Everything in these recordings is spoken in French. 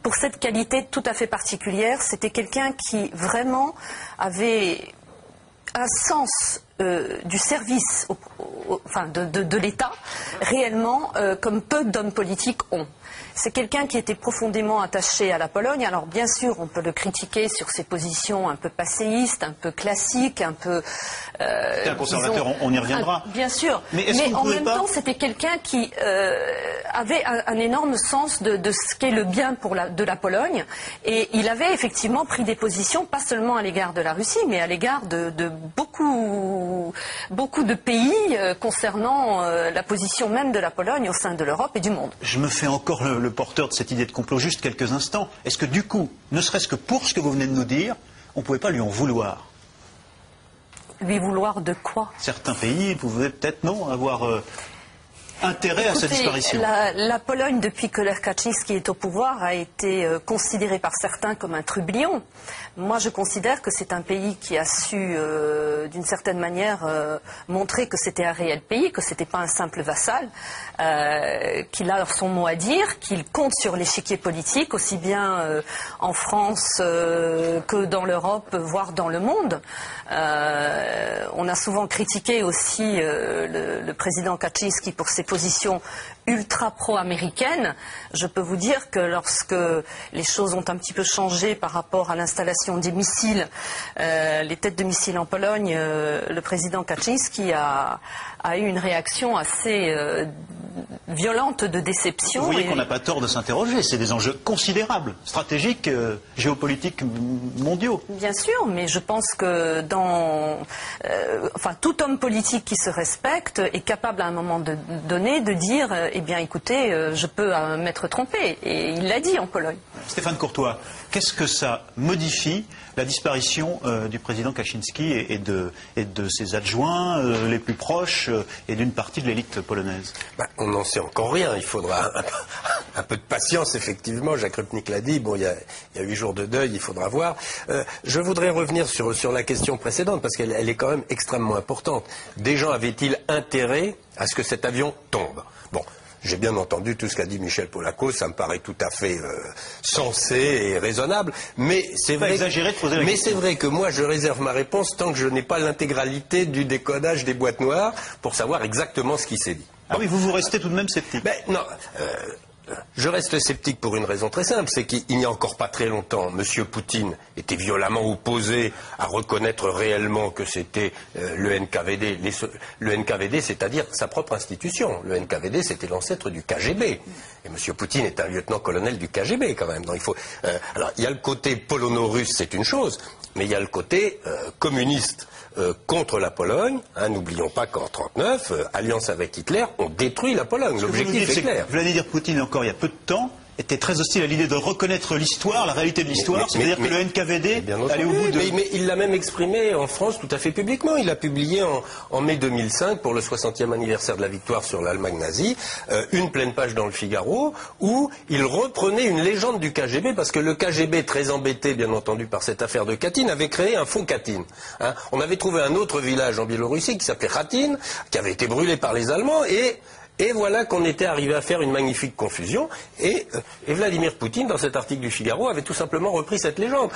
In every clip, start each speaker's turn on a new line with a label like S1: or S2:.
S1: pour cette qualité tout à fait particulière. C'était quelqu'un qui vraiment avait un sens du service de l'État, réellement, comme peu d'hommes politiques ont. C'est quelqu'un qui était profondément attaché à la Pologne. Alors bien sûr, on peut le critiquer sur ses positions un peu passéistes, un peu classiques, un peu...
S2: c'est un conservateur, on y reviendra.
S1: Bien sûr, mais en même temps, c'était quelqu'un qui avait un énorme sens de ce qu'est le bien de la Pologne. Et il avait effectivement pris des positions, pas seulement à l'égard de la Russie, mais à l'égard de beaucoup de pays concernant la position même de la Pologne au sein de l'Europe et du monde.
S2: Je me fais encore le porteur de cette idée de complot juste quelques instants. Est-ce que du coup, ne serait-ce que pour ce que vous venez de nous dire, on ne pouvait pas lui en vouloir?
S1: Lui vouloir de quoi?
S2: Certains pays pouvaient peut-être, non, avoir intérêt à sa disparition.
S1: La Pologne, depuis que Lech Kaczyński est au pouvoir, a été considérée par certains comme un trublion. Moi, je considère que c'est un pays qui a su, d'une certaine manière, montrer que c'était un réel pays, que c'était pas un simple vassal, qu'il a son mot à dire, qu'il compte sur l'échiquier politique, aussi bien en France que dans l'Europe, voire dans le monde. On a souvent critiqué aussi le président Kaczyński pour ses positions ultra pro-américaine. Je peux vous dire que lorsque les choses ont un petit peu changé par rapport à l'installation des missiles, les têtes de missiles en Pologne, le président Kaczyński a eu une réaction assez violente de déception.
S2: Vous voyez qu'on n'a pas tort de s'interroger, c'est des enjeux considérables, stratégiques, géopolitiques mondiaux.
S1: Bien sûr, mais je pense que tout homme politique qui se respecte est capable à un moment donné de dire eh bien écoutez, je peux m'être trompé. Et il l'a dit en Pologne.
S2: Stéphane Courtois, qu'est-ce que ça modifie, la disparition du président Kaczynski et de ses adjoints les plus proches et d'une partie de l'élite polonaise?
S3: On n'en sait encore rien. Il faudra un peu de patience, effectivement. Jacques Rupnik l'a dit. Bon, il y a 8 jours de deuil, il faudra voir. Je voudrais revenir sur la question précédente, parce qu'elle est quand même extrêmement importante. Des gens avaient-ils intérêt à ce que cet avion tombe? Bon. J'ai bien entendu tout ce qu'a dit Michel Polaco, ça me paraît tout à fait sensé et raisonnable, mais c'est vrai, que moi je réserve ma réponse tant que je n'ai pas l'intégralité du décodage des boîtes noires pour savoir exactement ce qui s'est dit.
S2: Ah oui, vous restez tout de même sceptique.
S3: Non, je reste sceptique pour une raison très simple, c'est qu'il n'y a encore pas très longtemps, M. Poutine était violemment opposé à reconnaître réellement que c'était le NKVD. Le NKVD, c'est-à-dire sa propre institution. Le NKVD, c'était l'ancêtre du KGB. Et M. Poutine est un lieutenant-colonel du KGB quand même. Donc alors, il y a le côté polono-russe, c'est une chose, mais il y a le côté communiste. Contre la Pologne, n'oublions pas qu'en 1939, alliance avec Hitler, on détruit la Pologne. L'objectif est clair.
S2: Vladimir Poutine, encore il y a peu de temps, était très hostile à l'idée de reconnaître l'histoire, la réalité de l'histoire, c'est-à-dire que le NKVD allait au bout de...
S3: Mais il l'a même exprimé en France tout à fait publiquement. Il a publié en mai 2005, pour le 60e anniversaire de la victoire sur l'Allemagne nazie, une pleine page dans le Figaro, où il reprenait une légende du KGB, parce que le KGB, très embêté bien entendu par cette affaire de Katyn, avait créé un fonds Katyn. On avait trouvé un autre village en Biélorussie qui s'appelait Khatyn, qui avait été brûlé par les Allemands, et voilà qu'on était arrivé à faire une magnifique confusion. Et Vladimir Poutine, dans cet article du Figaro, avait tout simplement repris cette légende.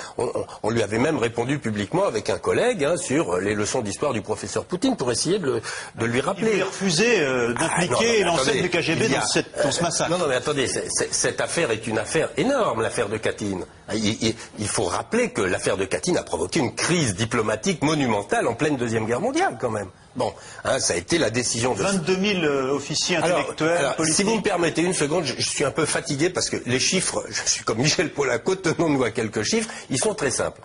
S3: On lui avait même répondu publiquement avec un collègue sur les leçons d'histoire du professeur Poutine pour essayer de lui rappeler.
S2: Il a refusé d'impliquer l'ancêtre du KGB dans ce massacre.
S3: Non, mais attendez, cette affaire est une affaire énorme, l'affaire de Katyn. Il faut rappeler que l'affaire de Katyn a provoqué une crise diplomatique monumentale en pleine Deuxième Guerre mondiale, quand même. Bon, ça a été la décision de...
S2: 22 000 officiers intellectuels, politiques...
S3: Si vous me permettez une seconde, je suis un peu fatigué parce que les chiffres, je suis comme Michel Polaco, tenons-nous à quelques chiffres, ils sont très simples.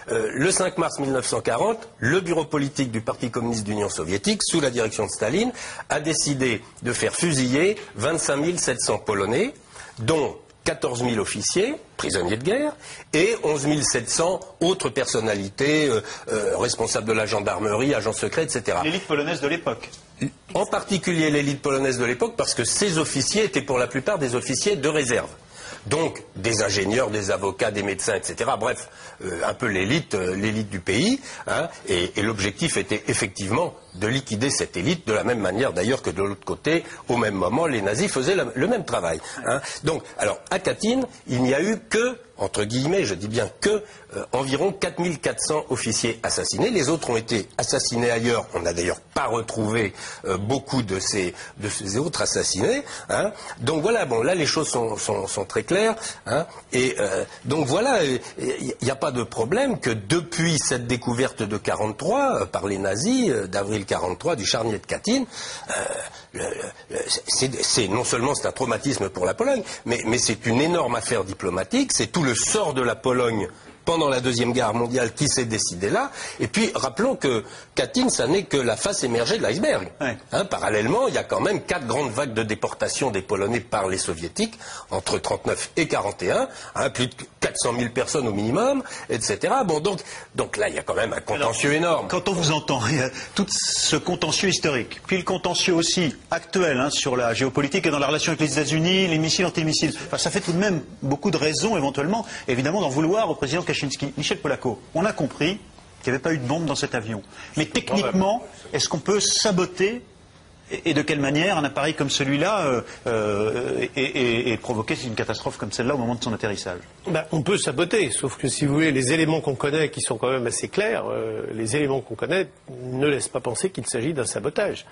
S3: Le 5 mars 1940, le bureau politique du Parti communiste d'Union soviétique, sous la direction de Staline, a décidé de faire fusiller 25 700 Polonais, dont 14 000 officiers, prisonniers de guerre, et 11 700 autres personnalités, responsables de la gendarmerie, agents secrets, etc.
S2: L'élite polonaise de l'époque.
S3: En particulier l'élite polonaise de l'époque, parce que ces officiers étaient pour la plupart des officiers de réserve. Donc des ingénieurs, des avocats, des médecins, etc. Bref, un peu l'élite du pays. Et l'objectif était effectivement de liquider cette élite, de la même manière d'ailleurs que de l'autre côté, au même moment, les nazis faisaient le même travail. Hein. Donc, alors, à Katyn, il n'y a eu que, entre guillemets, je dis bien que, environ 4400 officiers assassinés. Les autres ont été assassinés ailleurs. On n'a d'ailleurs pas retrouvé beaucoup de ces autres assassinés. Hein. Donc voilà, bon, là les choses sont très claires. Hein. Et donc voilà, il n'y a pas de problème que depuis cette découverte de 43 par les nazis, d'avril 43, du charnier de Katyn, non seulement c'est un traumatisme pour la Pologne, mais c'est une énorme affaire diplomatique. C'est tout le sort de la Pologne pendant la Deuxième Guerre mondiale qui s'est décidé là. Et puis, rappelons que Katyn, ça n'est que la face émergée de l'iceberg. Ouais. Hein, parallèlement, il y a quand même 4 grandes vagues de déportation des Polonais par les Soviétiques, entre 39 et 41, hein, plus de 400 000 personnes au minimum, etc. Bon, donc là, il y a quand même un contentieux énorme.
S2: Quand on vous entend, il y a tout ce contentieux historique, puis le contentieux aussi actuel, hein, sur la géopolitique et dans la relation avec les États-Unis, les missiles, antimissiles. Enfin, ça fait tout de même beaucoup de raisons, éventuellement, évidemment, d'en vouloir au président Kaczynski. Michel Polaco, on a compris qu'il n'y avait pas eu de bombe dans cet avion. Mais techniquement, est-ce qu'on peut saboter, et de quelle manière, un appareil comme celui-là et provoquer une catastrophe comme celle-là au moment de son atterrissage?
S4: On peut saboter, sauf que si vous voulez, les éléments qu'on connaît, qui sont quand même assez clairs, les éléments qu'on connaît ne laissent pas penser qu'il s'agit d'un sabotage.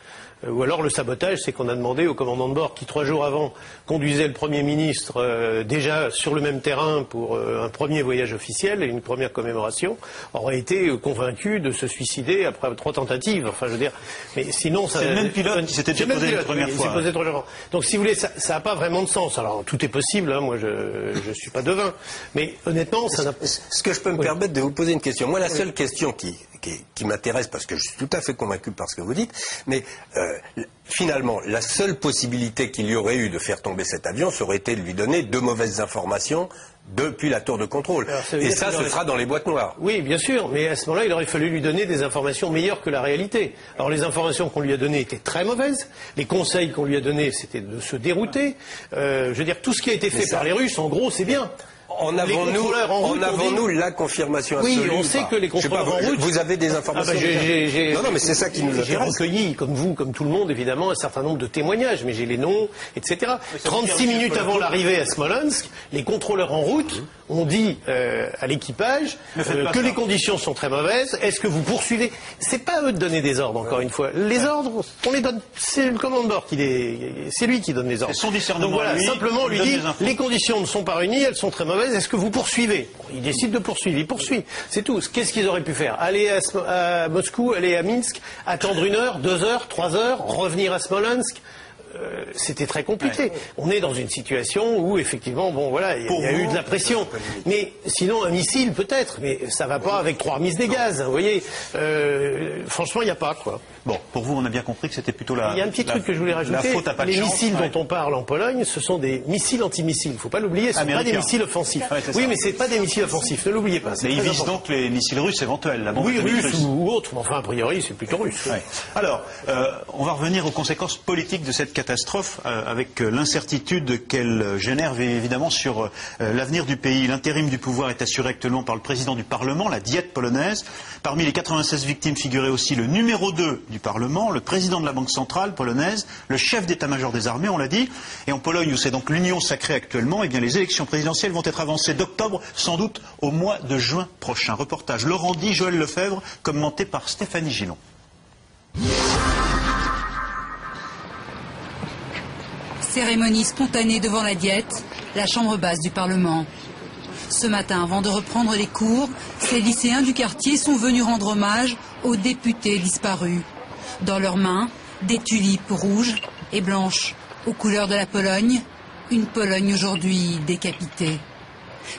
S4: Ou alors le sabotage, c'est qu'on a demandé au commandant de bord, qui 3 jours avant conduisait le Premier ministre déjà sur le même terrain pour un premier voyage officiel et une première commémoration, aurait été convaincu de se suicider après 3 tentatives. Enfin, je veux dire, mais sinon, ça.
S2: C'est le même pilote qui s'était posé la première fois.
S4: Posé 3 jours avant. Donc, si vous voulez, ça n'a pas vraiment de sens. Alors, tout est possible. Hein, moi, je suis pas devin, mais honnêtement, ça n'a.
S3: Est-ce que je peux me permettre de vous poser une question? Moi, la seule question qui m'intéresse, parce que je suis tout à fait convaincu par ce que vous dites, mais finalement, la seule possibilité qu'il y aurait eu de faire tomber cet avion, ça aurait été de lui donner de mauvaises informations depuis la tour de contrôle. Et ça, ce sera dans les boîtes noires.
S4: Oui, bien sûr, mais à ce moment-là, il aurait fallu lui donner des informations meilleures que la réalité. Alors, les informations qu'on lui a données étaient très mauvaises. Les conseils qu'on lui a donnés, c'était de se dérouter. Je veux dire, tout ce qui a été fait par les Russes, en gros, c'est bien.
S3: En avons-nous la confirmation absolue?
S4: Oui, on sait que les contrôleurs en route...
S3: Vous avez des informations?
S4: Non, mais c'est ça qui nous intéresse. J'ai recueilli, comme vous, comme tout le monde, évidemment, un certain nombre de témoignages, mais j'ai les noms, etc. 36 minutes avant l'arrivée à Smolensk, les contrôleurs en route ont dit à l'équipage que les conditions sont très mauvaises. Est-ce que vous poursuivez? C'est pas à eux de donner des ordres, encore une fois. Les ordres, on les donne. C'est le commandant de bord c'est lui qui donne les ordres.
S2: Son discernement.
S4: Donc voilà, simplement lui dit les conditions ne sont pas réunies, elles sont très mauvaises. Est-ce que vous poursuivez? Il décide de poursuivre. Il poursuit. C'est tout. Qu'est-ce qu'ils auraient pu faire? Aller à Moscou, aller à Minsk, attendre 1 heure, 2 heures, 3 heures, revenir à Smolensk. C'était très compliqué. Ouais. On est dans une situation où, effectivement, bon, voilà, il y a eu de la pression. Mais sinon, un missile, peut-être, mais ça va pas avec 3 remises des gaz, vous voyez. Franchement, il n'y a pas, quoi.
S2: Bon, pour vous, on a bien compris que c'était plutôt
S4: il y a un petit truc que je voulais rajouter. Les missiles dont on parle en Pologne, ce sont des missiles antimissiles. Il ne faut pas l'oublier, ce ne sont pas des missiles offensifs. Oui, mais ce n'est pas des missiles offensifs, ne l'oubliez pas.
S2: Mais ils visent donc les missiles russes éventuels, la bombe
S4: russes ou autres, mais enfin, a priori, c'est plutôt russe.
S2: Ouais. Alors, on va revenir aux conséquences politiques de cette catastrophe, avec l'incertitude qu'elle génère évidemment sur l'avenir du pays. L'intérim du pouvoir est assuré actuellement par le président du Parlement, la Diète polonaise. Parmi les 96 victimes figurait aussi le numéro 2 du Parlement, le président de la Banque centrale polonaise, le chef d'état-major des armées, on l'a dit. Et en Pologne, où c'est donc l'union sacrée actuellement, eh bien, les élections présidentielles vont être avancées d'octobre, sans doute au mois de juin prochain. Reportage Laurent Di, Joël Lefebvre, commenté par Stéphanie Gillon.
S5: Cérémonie spontanée devant la Diète, la chambre basse du Parlement. Ce matin, avant de reprendre les cours, ces lycéens du quartier sont venus rendre hommage aux députés disparus. Dans leurs mains, des tulipes rouges et blanches, aux couleurs de la Pologne, une Pologne aujourd'hui décapitée.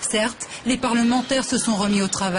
S5: Certes, les parlementaires se sont remis au travail.